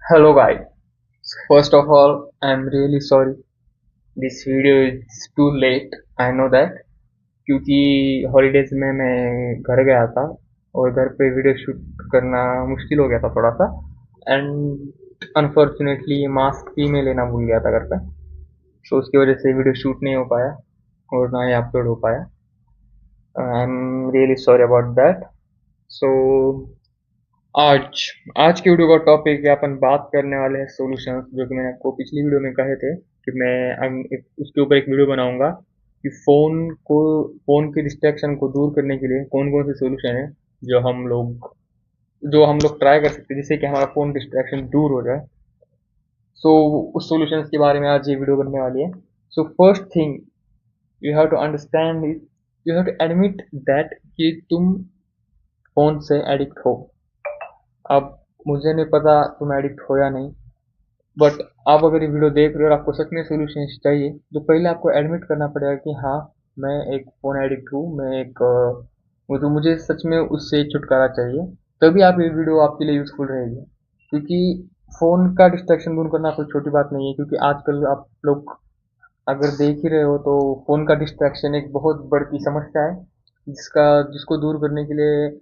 Hello guys. First of all, I'm really sorry. This video is too late. I know that क्योंकि holidays में मैं घर गया था और घर पे वीडियो शूट करना मुश्किल हो गया था थोड़ा सा एंड अनफॉर्चुनेटली मास्क भी मैं लेना भूल गया था घर पे। सो उसकी वजह से वीडियो शूट नहीं हो पाया और ना ही अपलोड हो पाया। I am really sorry about that. So आज आज की वीडियो का टॉपिक है, अपन बात करने वाले हैं सॉल्यूशंस, जो कि मैंने आपको पिछली वीडियो में कहे थे कि मैं उसके ऊपर एक वीडियो बनाऊंगा कि फोन की डिस्ट्रैक्शन को दूर करने के लिए कौन कौन से सॉल्यूशन है जो हम लोग ट्राई कर सकते हैं जिससे कि हमारा फोन डिस्ट्रैक्शन दूर हो जाए। सो उस सॉल्यूशंस के बारे में आज ये वीडियो बनने वाली है। So first thing you have to understand is, you have to admit that कि तुम फोन से एडिक्ट हो। अब मुझे नहीं पता तुम एडिक्ट हो या नहीं, बट आप अगर ये वीडियो देख रहे हो और आपको सच में सोल्यूशन चाहिए तो पहले आपको एडमिट करना पड़ेगा कि हाँ, मैं एक फ़ोन एडिक्ट हूँ। मुझे सच में उससे छुटकारा चाहिए। तभी आप ये वीडियो आपके लिए यूज़फुल रहेगी, क्योंकि फ़ोन का डिस्ट्रैक्शन दूर करना कोई छोटी बात नहीं है। क्योंकि आजकल आप लोग अगर देख ही रहे हो तो फ़ोन का डिस्ट्रैक्शन एक बहुत बड़ी समस्या है, जिसका जिसको दूर करने के लिए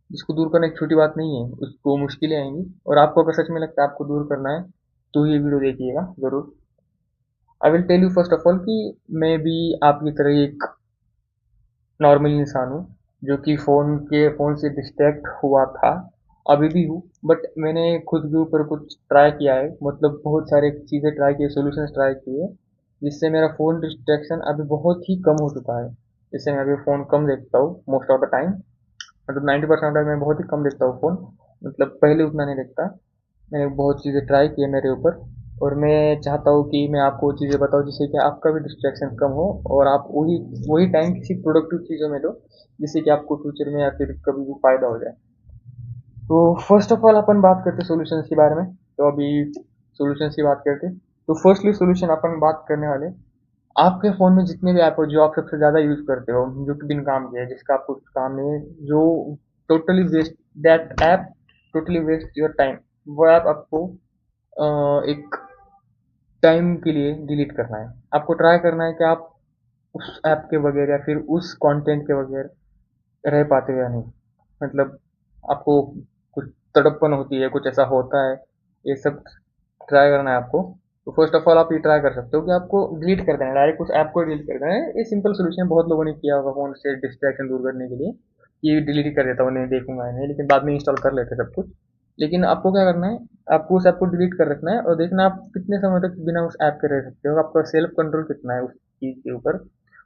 जिसको दूर करना एक छोटी बात नहीं है, उसको मुश्किलें आएंगी। और आपको अगर सच में लगता है आपको दूर करना है तो ये वीडियो देखिएगा ज़रूर। I will tell you first of all कि मैं भी आपकी तरह ही एक नॉर्मल इंसान हूँ, जो कि फ़ोन से डिस्ट्रैक्ट हुआ था, अभी भी हूँ। बट मैंने खुद के ऊपर कुछ ट्राई किया है, मतलब बहुत सारे चीज़ें ट्राई किए, सॉल्यूशंस ट्राई किए, जिससे मेरा फ़ोन डिस्ट्रैक्शन अभी बहुत ही कम हो चुका है। जिससे मैं अभी फ़ोन कम देखता हूँ मोस्ट ऑफ द टाइम। मतलब 90% टाइम मैं बहुत ही कम देखता हूँ फ़ोन, मतलब पहले उतना नहीं देखता। मैंने बहुत चीज़ें ट्राई की है मेरे ऊपर, और मैं चाहता हूँ कि मैं आपको वो चीज़ें बताऊँ जिससे कि आपका भी डिस्ट्रैक्शन कम हो और आप वही वही टाइम किसी प्रोडक्टिव चीज़ों में दो, जिससे कि आपको फ्यूचर में या फिर कभी भी फ़ायदा हो जाए। तो फर्स्ट ऑफ ऑल अपन बात करते हैं सॉल्यूशंस के बारे में। तो अभी सॉल्यूशंस की बात करते हैं। तो फर्स्टली सॉल्यूशन अपन बात करने वाले, आपके फ़ोन में जितने भी ऐप हो जो आप सबसे ज़्यादा यूज़ करते हो, जो कि बिन काम के है, जिसका आपको कुछ काम नहीं है, जो totally waste that app totally waste your time, वो ऐप आपको एक टाइम के लिए डिलीट करना है। आपको ट्राई करना है कि आप उस ऐप के बगैर या फिर उस कंटेंट के बगैर रह पाते हो या नहीं। मतलब आपको कुछ तड़पन होती है, कुछ ऐसा होता है, ये सब ट्राई करना है आपको। तो फर्स्ट ऑफ ऑल आप ये ट्राई कर सकते हो कि आपको डिलीट कर देना है, डायरेक्ट उस ऐप को डिलीट कर देना है। ये सिंपल सोल्यूशन बहुत लोगों ने किया होगा फ़ोन से डिस्ट्रैक्शन दूर करने के लिए, ये डिलीट ही कर देता हूँ, नहीं देखूंगा नहीं, लेकिन बाद में इंस्टॉल कर लेते सब कुछ। लेकिन आपको क्या करना है, आपको उस ऐप को डिलीट कर रखना है और देखना आप कितने समय तक बिना उस ऐप के रह सकते हो, आपका सेल्फ कंट्रोल कितना है उस चीज़ के ऊपर।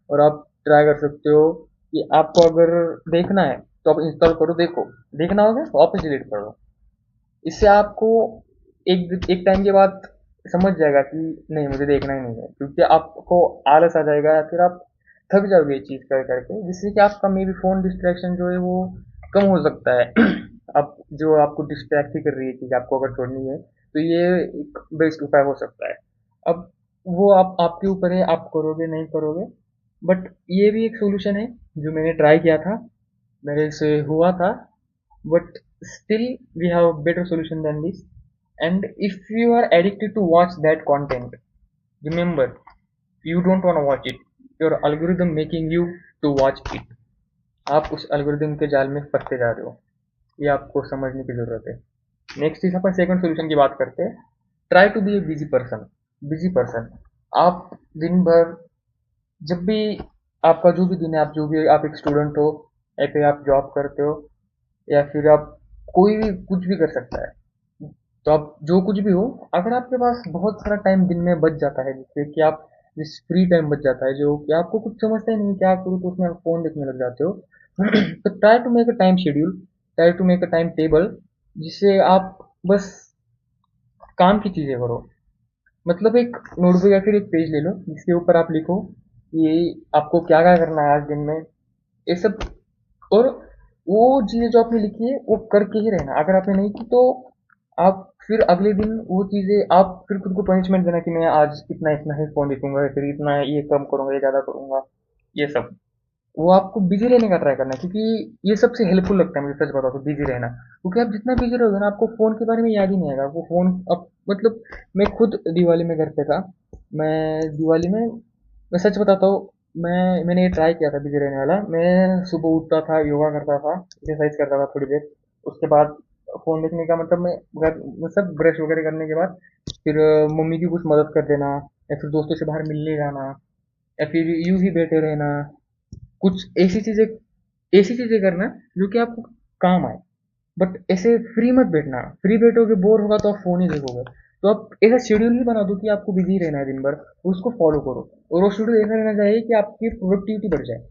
और आप ट्राई कर सकते हो कि आपको अगर देखना है तो आप इंस्टॉल करो, देखो, देखना होगा तो वापस डिलीट कर दो। इससे आपको एक एक टाइम के बाद समझ जाएगा कि नहीं, मुझे देखना ही नहीं है, क्योंकि आपको आलस आ जाएगा या फिर आप थक जाओगे ये चीज़ कर करके, जिससे कि आपका मे बी फ़ोन डिस्ट्रैक्शन जो है वो कम हो सकता है। अब जो आपको डिस्ट्रैक्ट ही कर रही है चीज़, आपको अगर छोड़नी है तो ये एक बेस्ट उपाय हो सकता है। अब वो आपके ऊपर है, आप करोगे नहीं करोगे। बट ये भी एक सोल्यूशन है जो मैंने ट्राई किया था, मेरे से हुआ था। But still we have a better solution than this. And if you are addicted to watch that content, remember, you don't want to watch it, your algorithm making you to watch it। आप उस algorithm के जाल में फंसते जा रहे हो, ये आपको समझने की जरूरत है। नेक्स्ट इस अपन सेकंड सोल्यूशन की बात करते हैं। Try to be a busy person. आप दिन भर, जब भी आपका जो भी दिन है, आप एक स्टूडेंट हो या फिर आप जॉब करते हो या फिर आप कोई भी कुछ भी कर सकता है, तो आप जो कुछ भी हो, अगर आपके पास बहुत सारा टाइम दिन में बच जाता है, जिससे कि आप जिस फ्री टाइम बच जाता है जो कि आपको कुछ समझता ही नहीं क्या करूँ, तो उसमें आप फ़ोन देखने लग जाते हो। तो try to make a time schedule, try to make a time table, जिससे आप बस काम की चीज़ें करो। मतलब एक नोटबुक या फिर एक पेज ले लो जिसके ऊपर आप लिखो कि आपको क्या क्या करना है आज दिन में, ये सब। और वो चीज़ें जो आपने लिखी है वो करके ही रहना। अगर आपने नहीं की तो आप फिर अगले दिन वो चीज़ें, आप फिर खुद को पनिशमेंट देना कि मैं आज इतना इतना ही फ़ोन देखूंगा या फिर इतना ये कम करूंगा, ये ज़्यादा करूंगा, ये सब। वो आपको बिजी रहने का ट्राई करना है, क्योंकि ये सबसे हेल्पफुल लगता है मुझे, सच बताओ तो बिजी रहना। क्योंकि आप जितना बिजी रहोगे ना, आपको फ़ोन के बारे में याद ही नहीं आएगा। आपको फ़ोन अब मतलब, मैं खुद दिवाली में घर पे था। मैं दिवाली में, मैं सच बताता हूँ, मैंने ये ट्राई किया था बिजी रहने वाला। मैं सुबह उठता था, योगा करता था, एक्सरसाइज करता था थोड़ी देर। उसके बाद फ़ोन देखने का मतलब, मैं घर में सब ब्रश वगैरह करने के बाद फिर मम्मी की कुछ मदद कर देना, या फिर दोस्तों से बाहर मिलने जाना, या फिर यूं ही बैठे रहना। कुछ ऐसी चीजें करना जो कि आपको काम आए। बट ऐसे फ्री मत बैठना। फ्री बैठोगे, बोर होगा तो आप फोन ही देखोगे। तो आप ऐसा शेड्यूल ही बना दो कि आपको बिजी रहना है दिन भर, उसको फॉलो करो। और वो शेड्यूल ऐसा रहना चाहिए कि आपकी प्रोडक्टिविटी बढ़ जाए,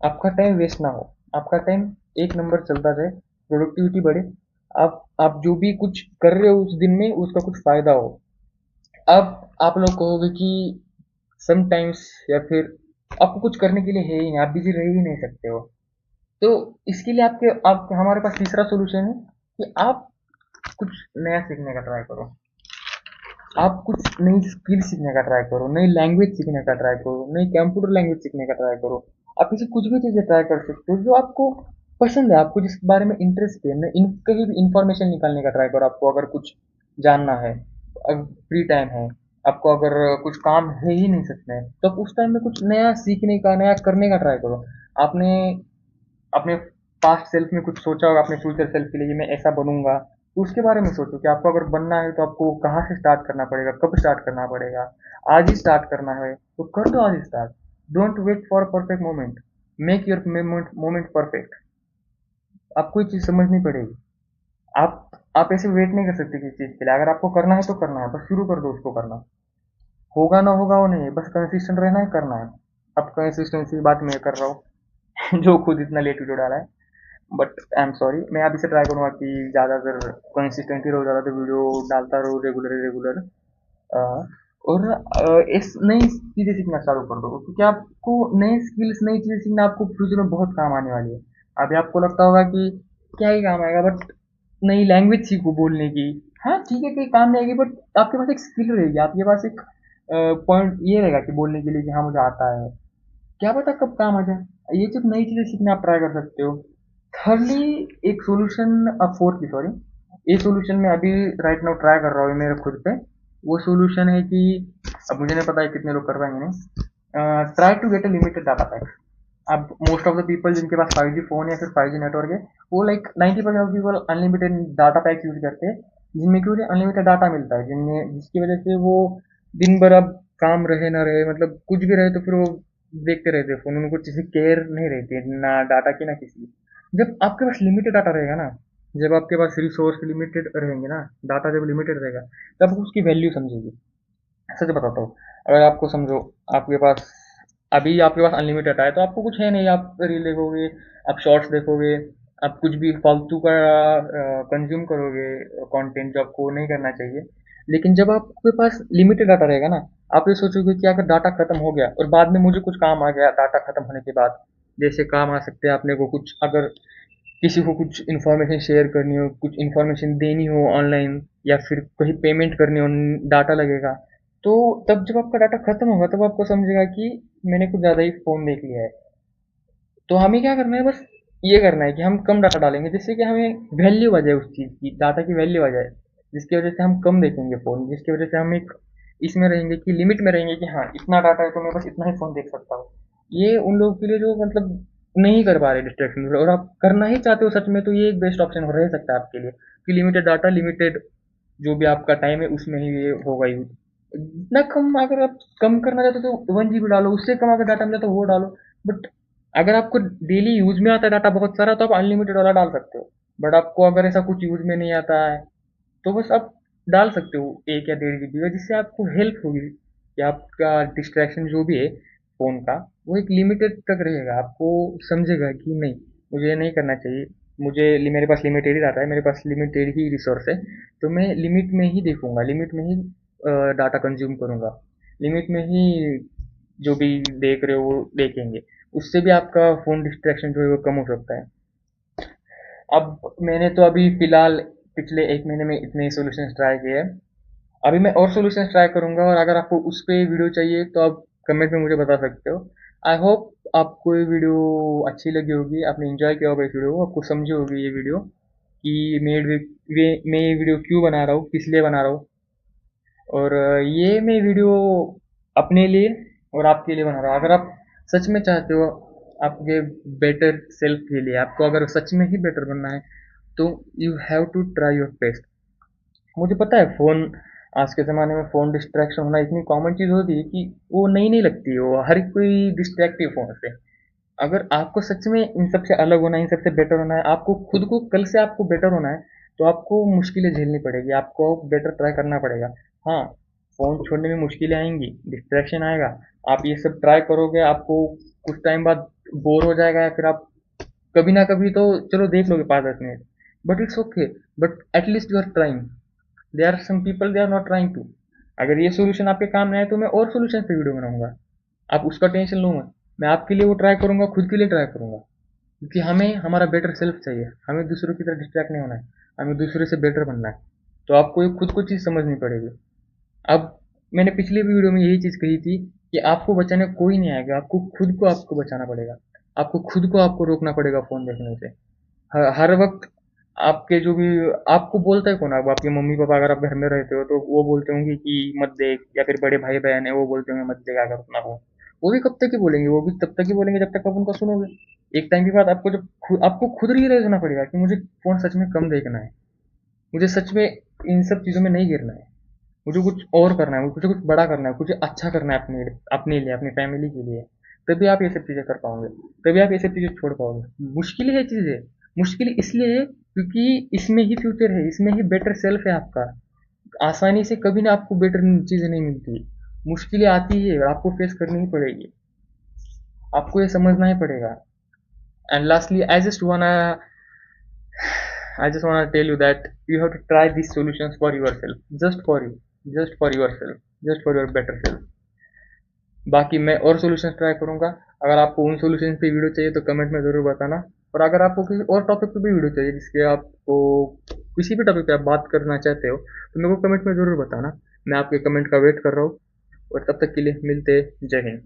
आपका टाइम वेस्ट ना हो, आपका टाइम एक नंबर चलता जाए, प्रोडक्टिविटी बढ़े। आप जो भी कुछ कर रहे हो उस दिन में, उसका कुछ फायदा हो। अब आप लोग कहोगे कि समटाइम्स, या फिर आपको कुछ करने के लिए है ही नहीं, आप बिजी रह ही नहीं सकते हो। तो इसके लिए आप हमारे पास तीसरा सॉल्यूशन है कि आप कुछ नया सीखने का ट्राई करो। आप कुछ नई स्किल सीखने का ट्राई करो, नई लैंग्वेज सीखने का ट्राई करो, नई कंप्यूटर लैंग्वेज सीखने का ट्राई करो। आप इसे कुछ भी चीज़ें ट्राई कर सकते हो जो आपको पसंद है, आपको जिस बारे में इंटरेस्ट है। कहीं भी इंफॉर्मेशन निकालने का ट्राई करो। आपको अगर कुछ जानना है, फ्री टाइम है, आपको अगर कुछ काम है ही नहीं सच में, तो आप उस टाइम में कुछ नया सीखने का, नया करने का ट्राई करो। आपने अपने पास्ट सेल्फ में कुछ सोचा होगा, अपने फ्यूचर सेल्फ के लिए कि मैं ऐसा बनूंगा, तो उसके बारे में सोचो कि आपको अगर बनना है तो आपको कहाँ से स्टार्ट करना पड़ेगा, कब स्टार्ट करना पड़ेगा। आज ही स्टार्ट करना है तो कर दो आज ही start. Don't wait for perfect moment, make your moment perfect. आपको ये चीज़ समझनी पड़ेगी। आप ऐसे वेट नहीं कर सकते किसी चीज़ के लिए। अगर आपको करना है तो करना है, बस शुरू कर दो उसको करना। होगा ना होगा वो नहीं है, बस कंसिस्टेंट रहना है, करना है। अब कंसिस्टेंसी की बात मैं कर रहा हूँ जो खुद इतना लेट वीडियो डाला है। बट आई एम सॉरी, मैं अभी से ट्राई करूंगा कि ज़्यादातर कंसिस्टेंटली रहो, ज़्यादातर वीडियो डालता रहो, रेगुलर रेगुलर। और इस नई चीज़ें सीखना चालू कर दो, क्योंकि आपको नए स्किल्स, नई चीज़ें सीखना आपको फ्यूचर में बहुत काम आने वाली है। अभी आपको लगता होगा कि क्या ही काम आएगा, बट नई लैंग्वेज सीखो बोलने की। हाँ ठीक है, कहीं काम नहीं आएगी, बट आपके पास एक स्किल रहेगी, आपके पास एक पॉइंट ये रहेगा कि बोलने के लिए कि हाँ मुझे आता है। क्या पता कब काम आ जाए। ये सब नई चीज़ें सीखना आप ट्राई कर सकते हो। थर्डली, एक सोल्यूशन, फोर्थली सॉरी, ये सोल्यूशन मैं अभी राइट नाउ ट्राई कर रहा हूँ मेरे खुद पे। वो सोल्यूशन है कि, अब मुझे नहीं पता है कितने लोग कर पाएंगे नहीं, try to get a limited data pack. अब मोस्ट ऑफ द पीपल जिनके पास 5G फ़ोन या फिर 5G नेटवर्क है, वो like 90% of people unlimited data pack use करते हैं, जिनमें कि उन्हें अनलिमिटेड डाटा मिलता है, जिनमें जिसकी वजह से वो दिन भर, अब काम रहे ना रहे, मतलब कुछ भी रहे, तो फिर वो देखते रहते हैं फ़ोन। उनको किसी केयर नहीं रहती है, ना डाटा की ना किसी की। जब आपके पास लिमिटेड डाटा रहेगा ना, जब आपके पास रिसोर्स लिमिटेड रहेंगे ना, डाटा जब लिमिटेड रहेगा, तब उसकी वैल्यू समझेगी। सच बताता हूँ, अगर आपको समझो, आपके पास अभी आपके पास अनलिमिटेड डाटा है, तो आपको कुछ है नहीं, आप रील देखोगे, आप शॉर्ट्स देखोगे, आप कुछ भी फालतू का कंज्यूम करोगे, कंटेंट जो आपको नहीं करना चाहिए। लेकिन जब आपके पास लिमिटेड डाटा रहेगा ना, आप ये सोचोगे कि अगर डाटा खत्म हो गया और बाद में मुझे कुछ काम आ गया डाटा खत्म होने के बाद, जैसे काम आ सकते हैं अपने को कुछ, अगर किसी को कुछ इन्फॉर्मेशन शेयर करनी हो, कुछ इन्फॉर्मेशन देनी हो ऑनलाइन, या फिर कहीं पेमेंट करनी हो, डाटा लगेगा। तो तब जब आपका डाटा खत्म होगा, तब आपको समझेगा कि मैंने कुछ ज़्यादा ही फ़ोन देख लिया है। तो हमें क्या करना है, बस ये करना है कि हम कम डाटा डालेंगे, जिससे कि हमें वैल्यू आ जाए उस चीज़ की, डाटा की वैल्यू आ जाए, जिसकी वजह से हम कम देखेंगे फ़ोन, जिसकी वजह से हम एक इसमें रहेंगे कि लिमिट में रहेंगे कि हाँ इतना डाटा है तो मैं बस इतना ही फ़ोन देख सकता हूँ। ये उन लोगों के लिए जो मतलब नहीं कर पा रहे डिस्ट्रैक्शन, और आप करना ही चाहते हो सच में, तो ये एक बेस्ट ऑप्शन रह सकता है आपके लिए कि लिमिटेड डाटा, लिमिटेड जो भी आपका टाइम है उसमें ही ये होगा यूज। जितना कम, अगर आप कम करना चाहते हो तो 1 GB डालो, उससे कम अगर डाटा मिला तो वो डालो। बट अगर आपको डेली यूज में आता है डाटा बहुत सारा, तो आप अनलिमिटेड वाला डाल सकते हो। बट आपको अगर ऐसा कुछ यूज में नहीं आता है, तो बस आप डाल सकते हो 1 या 1.5 GB का, जिससे आपको हेल्प होगी कि आपका डिस्ट्रैक्शन जो भी है फ़ोन का, वो एक लिमिटेड तक रहेगा। आपको समझेगा कि नहीं, मुझे ये नहीं करना चाहिए, मेरे पास लिमिटेड ही डाटा है, मेरे पास लिमिटेड ही रिसोर्स है, तो मैं लिमिट में ही देखूंगा, लिमिट में ही डाटा कंज्यूम करूंगा, लिमिट में ही जो भी देख रहे हो वो देखेंगे। उससे भी आपका फ़ोन डिस्ट्रैक्शन जो है वो कम हो सकता है। अब मैंने तो अभी फ़िलहाल पिछले 1 महीने में इतने ही सॉल्यूशंस ट्राई किए हैं। अभी मैं और सॉल्यूशंस ट्राई करूँगा, और अगर आपको उस पे वीडियो चाहिए तो आप कमेंट में मुझे बता सकते हो। आई होप आपको ये वीडियो अच्छी लगी होगी, आपने एंजॉय किया होगा इस वीडियो को, आपको समझी होगी ये वीडियो कि मैं ये वीडियो क्यों बना रहा हूँ, किस लिए बना रहा हूँ। और ये मैं वीडियो अपने लिए और आपके लिए बना रहा हूँ। अगर आप सच में चाहते हो आपके बेटर सेल्फ के लिए, आपको अगर सच में ही बेटर बनना है, तो you have to try your best. मुझे पता है फ़ोन, आज के ज़माने में फ़ोन डिस्ट्रैक्शन होना इतनी कॉमन चीज़ होती है कि वो नई नहीं लगती है, वो हर कोई डिस्ट्रैक्ट है फ़ोन से। अगर आपको सच में इन सब से अलग होना है, इन सब से बेटर होना है, आपको खुद को कल से आपको बेटर होना है, तो आपको मुश्किलें झेलनी पड़ेगी, आपको बेटर ट्राई करना पड़ेगा। हाँ, फ़ोन छोड़ने में मुश्किलें आएंगी, डिस्ट्रैक्शन आएगा, आप ये सब ट्राई करोगे, आपको कुछ टाइम बाद बोर हो जाएगा, या फिर आप कभी ना कभी तो चलो देख लोगे 5-10 minute, but it's okay, but at least you are trying. They are some people they are not trying to. अगर ये सोल्यूशन आपके काम में आए तो मैं और सोल्यूशन पे वीडियो बनाऊंगा, आप उसका टेंशन लो मत। मैं आपके लिए वो ट्राई करूंगा, खुद के लिए ट्राई करूंगा, क्योंकि हमें हमारा बेटर सेल्फ चाहिए, हमें दूसरों की तरह डिस्ट्रैक्ट नहीं होना है, हमें दूसरे से बेटर बनना है। तो आपको ये खुद को चीज़ समझनी पड़ेगी। अब मैंने पिछली भी वीडियो में यही चीज़ कही थी कि आपको बचाने कोई नहीं आएगा, आपको खुद को आपको बचाना पड़ेगा, आपको खुद को आपको रोकना पड़ेगा फ़ोन देखने से। हर वक्त आपके जो भी, आपको बोलता है कौन, अब आपके मम्मी पापा अगर आप घर में रहते हो तो वो बोलते होंगे कि मत देख, या फिर बड़े भाई बहन है वो बोलते होंगे मत देखा कर अपना फोन। वो भी कब तक ही बोलेंगे, वो भी तब तक ही बोलेंगे जब तक आप उनका सुनोगे। एक टाइम के बाद आपको जब आपको खुद रियलाइज होना पड़ेगा कि मुझे फोन सच में कम देखना है, मुझे सच में इन सब चीज़ों में नहीं गिरना है, मुझे कुछ और करना है, मुझे कुछ बड़ा करना है, कुछ अच्छा करना है अपने लिए, अपनी फैमिली के लिए। तभी आप ये सब चीज़ें कर पाओगे, तभी आप ये सब चीज़ें छोड़ पाओगे। मुश्किल है चीज़ें, मुश्किल इसलिए है क्योंकि इसमें ही फ्यूचर है, इसमें ही बेटर सेल्फ है आपका। आसानी से कभी ना आपको बेटर चीज़ें नहीं मिलती, मुश्किलें आती है और आपको फेस करनी ही पड़ेगी, आपको ये समझना ही पड़ेगा। And lastly I just wanna tell you that you have to try these solutions for yourself, just for you, just for yourself, just for your better self. बाकी मैं और सॉल्यूशंस ट्राई करूंगा। अगर आपको उन सॉल्यूशंस पे वीडियो चाहिए तो कमेंट में ज़रूर बताना। और अगर आपको किसी और टॉपिक पे भी वीडियो चाहिए, जिसके आपको किसी भी टॉपिक पे आप बात करना चाहते हो, तो मेरे को कमेंट में ज़रूर बताना। मैं आपके कमेंट का वेट कर रहा हूँ। और तब तक के लिए मिलते हैं। जय हिंद।